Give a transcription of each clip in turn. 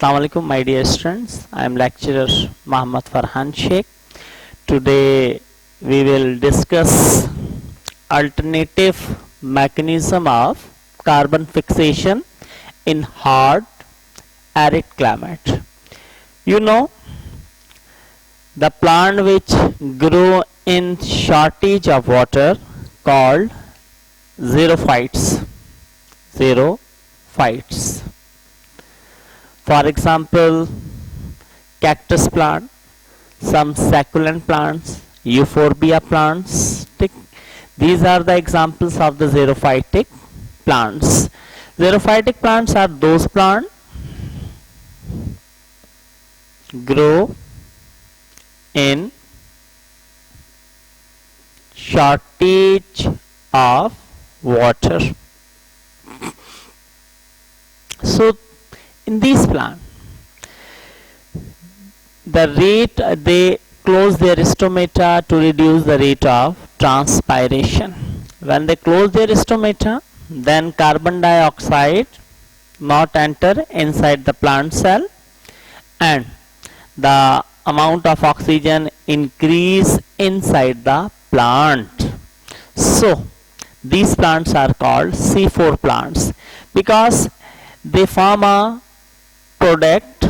Assalamu alaikum, my dear students. I am lecturer Muhammad Farhan Sheikh. Today we will discuss alternative mechanism of carbon fixation in hard arid climate. You know, the plant which grow in shortage of water called xerophytes. Xerophytes. For example, cactus plant, some succulent plants, euphorbia plants. These are the examples of the xerophytic plants. Xerophytic plants are those plants grow in shortage of water. So in these plants, the rate they close their stomata to reduce the rate of transpiration. When they close their stomata, then carbon dioxide not enter inside the plant cell, and the amount of oxygen increase inside the plant. So these plants are called C4 plants because they form a product.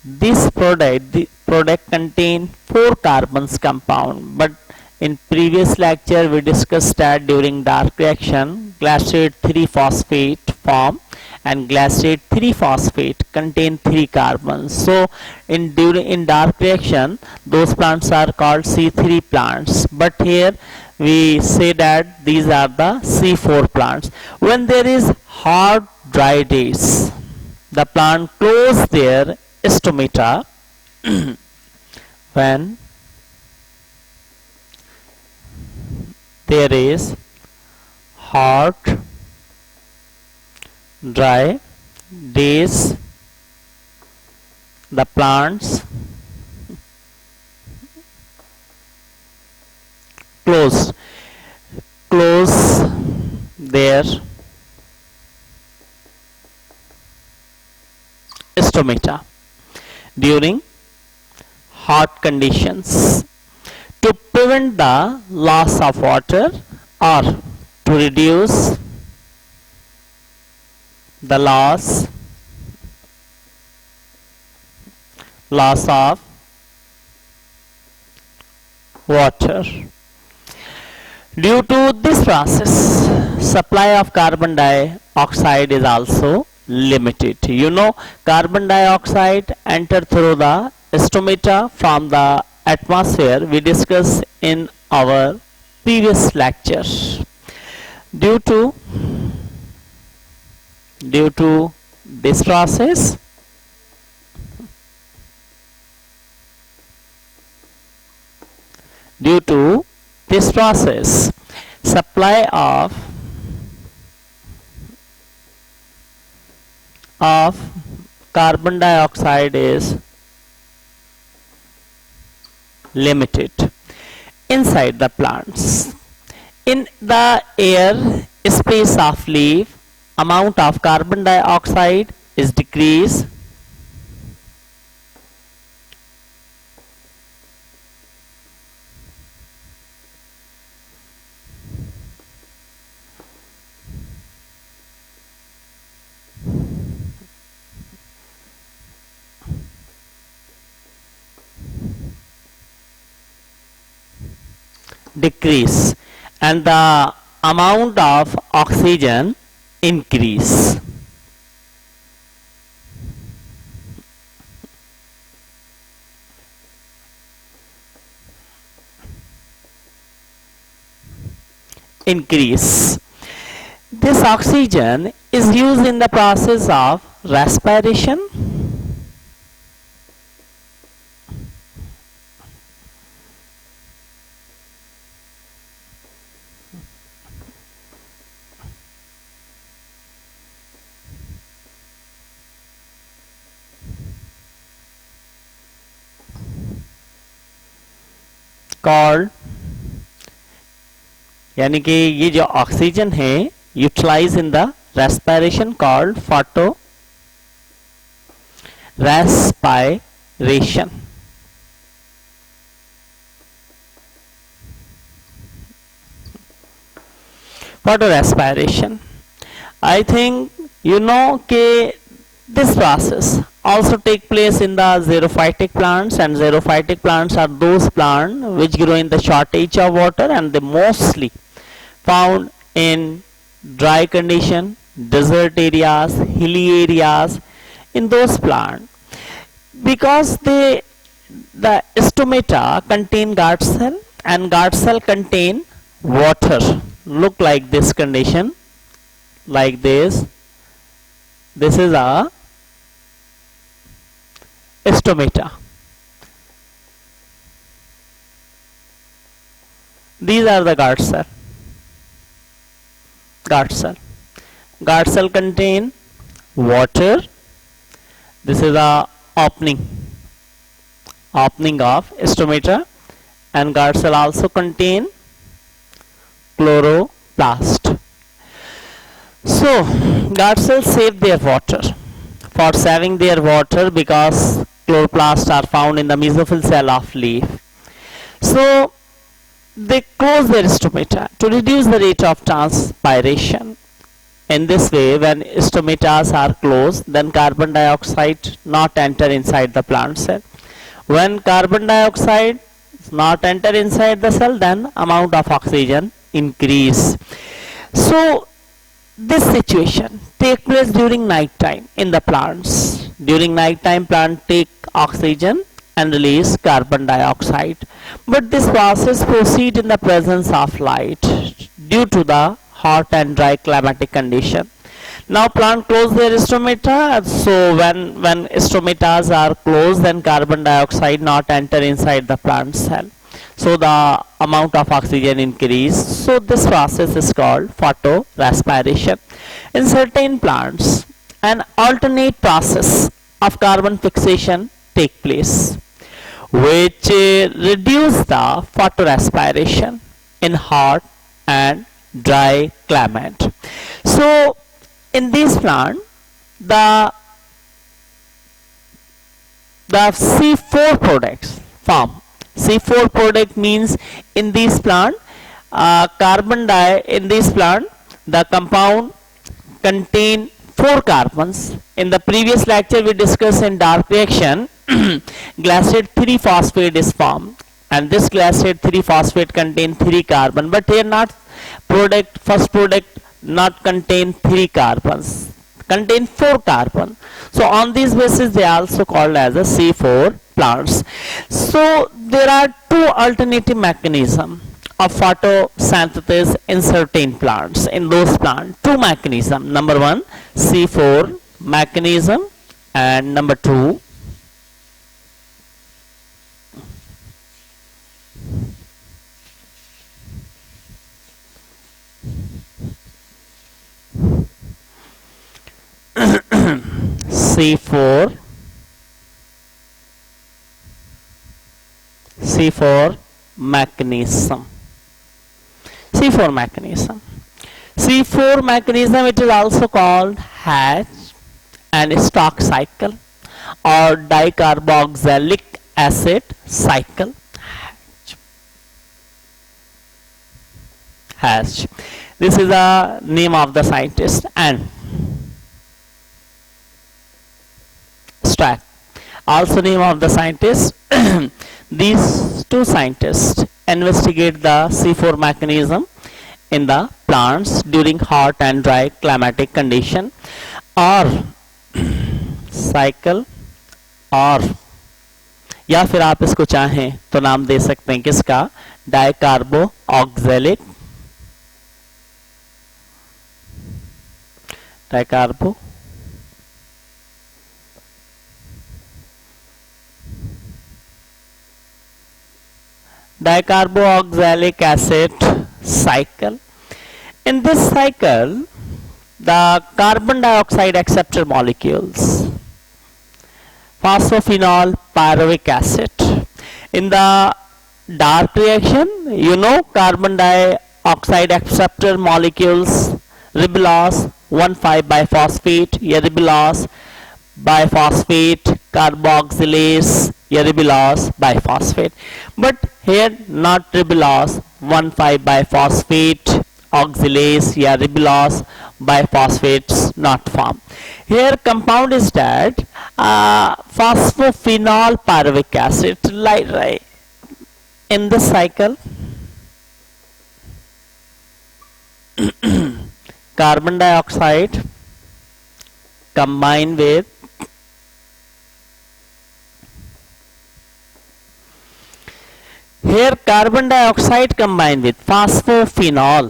This product contain 4 carbons compound, but in previous lecture we discussed that during dark reaction glaciate 3 phosphate form, and glaciate 3 phosphate contain 3 carbons. So in dark reaction those plants are called C3 plants, but here we say that these are the C4 plants. When there is hard dry days, the plant close their stomata. When there is hot dry days, the plants close their stomata during hot conditions to prevent the loss of water or to reduce the loss of water. Due to this process, supply of carbon dioxide is also limited. You know, carbon dioxide enter through the stomata from the atmosphere. We discussed in our previous lecture. Due to this process, supply of carbon dioxide is limited inside the plants. In the air space of leaf, amount of carbon dioxide is decreased and the amount of oxygen increase. This oxygen is used in the process of respiration, called, यानी कि ये जो oxygen है utilize in the respiration called photo respiration. Photorespiration. I think you know that this process also take place in the xerophytic plants, and xerophytic plants are those plants which grow in the shortage of water, and they mostly found in dry condition, desert areas, hilly areas. In those plants, because the stomata contain guard cell, and guard cell contain water. Look like this condition, like this. This is a stomata. These are the guard cell. Guard cell. Guard cell contain water. This is a opening of stomata, and guard cell also contain chloroplast. So guard cells save their water. For saving their water, because chloroplasts are found in the mesophyll cell of leaf, so they close their stomata to reduce the rate of transpiration. In this way, when stomatas are closed, then carbon dioxide not enter inside the plant cell. When carbon dioxide not enter inside the cell, then amount of oxygen increase. So this situation take place during night time in the plants. During night time, plant take oxygen and release carbon dioxide. But this process proceed in the presence of light due to the hot and dry climatic condition. Now plant close their stomata. So when stomatas are closed, then carbon dioxide not enter inside the plant cell. So the amount of oxygen increase. So this process is called photorespiration. In certain plants, an alternate process of carbon fixation take place, which reduce the photorespiration in hot and dry climate. So in this plant, the C4 products form. C4 product means in this plant, in this plant, the compound contain 4 carbons. In the previous lecture, we discussed in dark reaction, glassate 3-phosphate is formed, and this glassate 3-phosphate contain 3 carbon, but here not first product not contain 3 carbons, contain 4 carbon. So on this basis, they are also called as a C4 plants. So there are 2 alternative mechanisms of photosynthesis in certain plants. In those plants, 2 mechanisms. Number 1, C4 mechanism, and number 2, C4 mechanism. C4 mechanism. C4 mechanism, it is also called Hatch and Stock cycle or dicarboxylic acid cycle. Hatch. This is the name of the scientist, and Stack, also name of the scientist. These 2 scientists investigate the C4 mechanism in the plants during hot and dry climatic condition, और cycle, और या फिर आप इसको चाहें तो नाम दे सकते हैं किसका, dicarboxylic dicarboxylic acid cycle. In this cycle, the carbon dioxide acceptor molecules, phosphophenol pyruvic acid. In the dark reaction, you know, carbon dioxide acceptor molecules ribulose 1,5-biphosphate, या ribulose biphosphate, carboxylase, yeah, ribulose, biphosphate. But here not ribulose, 1,5-biphosphate, oxalase, yeah, ribulose, biphosphates not formed. Here compound is that phosphophenol pyruvic acid, like right in this cycle. Carbon dioxide combined with here carbon dioxide combined with phosphophenol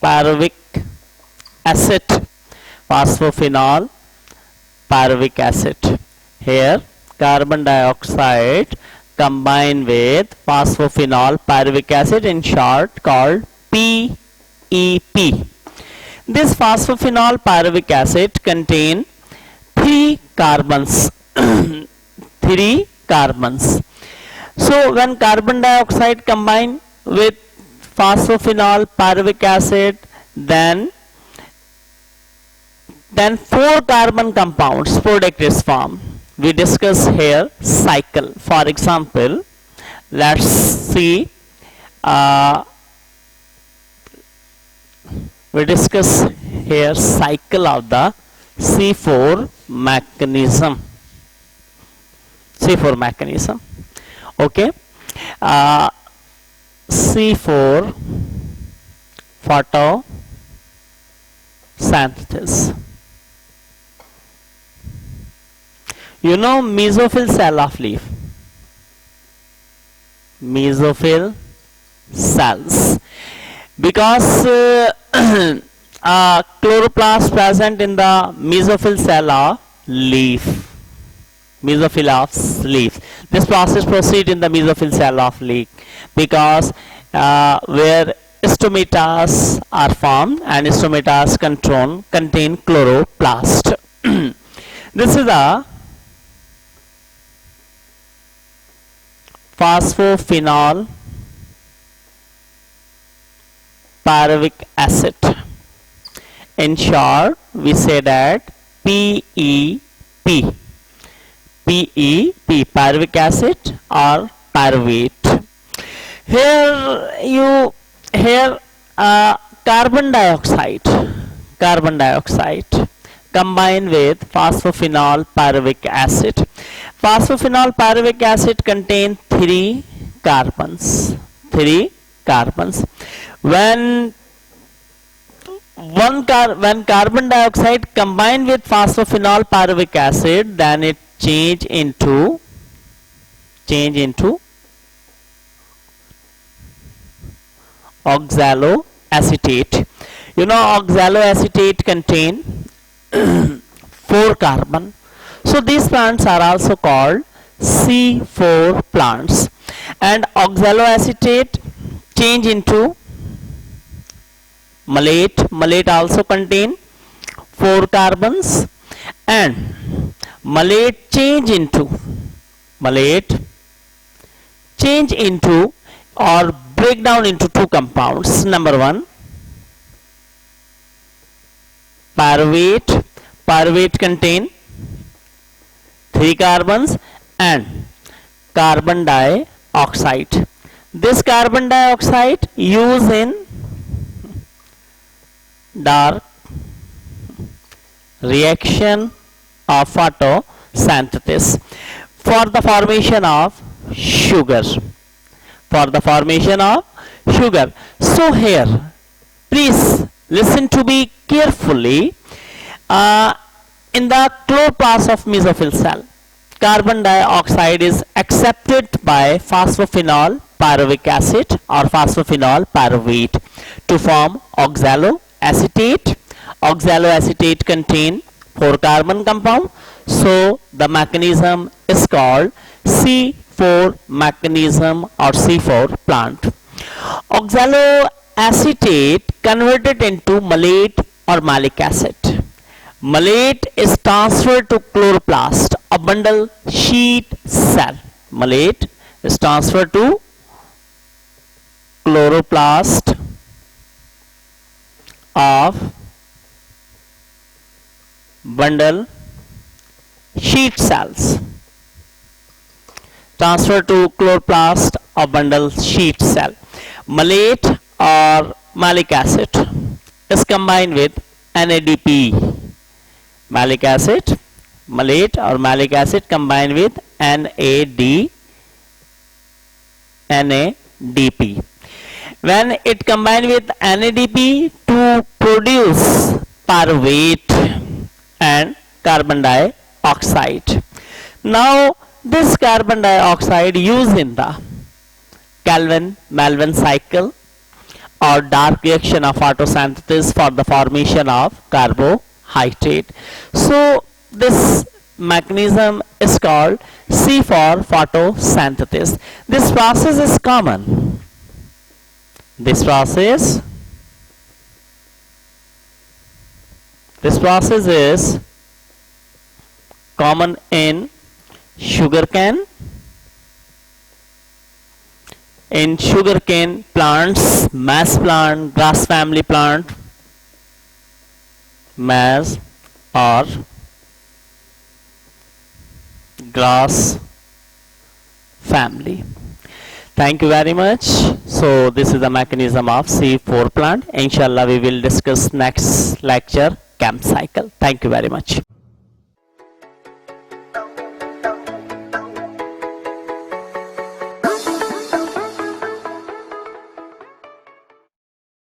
pyruvic acid, phosphophenol pyruvic acid. Here carbon dioxide combined with phosphophenol pyruvic acid, in short called PEP. This phosphophenol pyruvic acid contain 3 carbons. 3 carbons. So when carbon dioxide combined with phosphophenol pyruvic acid, then 4 carbon compounds product is formed. We discuss here cycle. For example, let's see, we discuss here cycle of the C4 mechanism. C4 mechanism. Okay. C4 photosynthesis. You know mesophyll cell of leaf. Mesophyll cells. Because chloroplast present in the mesophyll cell of leaf. Mesophyll of leaf. This process proceeds in the mesophyll cell of leaf because where stomatas are formed and stomatas contain chloroplast. This is a phosphophenol pyruvic acid. In short, we say that PEP. PEP, pyruvic acid or pyruvate. Here carbon dioxide combined with phosphophenol pyruvic acid. Phosphophenol pyruvic acid contains 3 carbons. 3 carbons. When carbon dioxide combined with phosphophenol pyruvic acid, then it change into oxaloacetate. You know oxaloacetate contain 4 carbon. So these plants are also called C4 plants, and oxaloacetate change into malate. Malate also contain 4 carbons, and malate change into or break down into 2 compounds. Number 1, pyruvate. Pyruvate contain 3 carbons and carbon dioxide. This carbon dioxide used in dark reaction of photosynthesis for the formation of sugar. So here, please listen to me carefully. In the chloroplast of mesophyll cell, carbon dioxide is accepted by phosphophenol pyruvic acid or phosphophenol pyruvate to form oxaloacetate. Oxaloacetate contain 4 carbon compound. So the mechanism is called C4 mechanism or C4 plant. Oxaloacetate converted into malate or malic acid. Malate is transferred to chloroplast, a bundle sheet cell. Malate is transferred to chloroplast of bundle sheet cells. Transfer to chloroplast of bundle sheet cell. Malate or malic acid is combined with NADP. Malic acid, malate or malic acid combined with NADP. When it combined with NADP to produce pyruvate and carbon dioxide. Now this carbon dioxide used in the Calvin-Malvin cycle or dark reaction of photosynthesis for the formation of carbohydrate. So this mechanism is called C for photosynthesis. This process is common. This process is common in sugarcane, plants, maize plant, grass family plant, maize or grass family. Thank you very much. So this is the mechanism of C4 plant. Inshallah we will discuss next lecture, CAMP cycle. Thank you very much.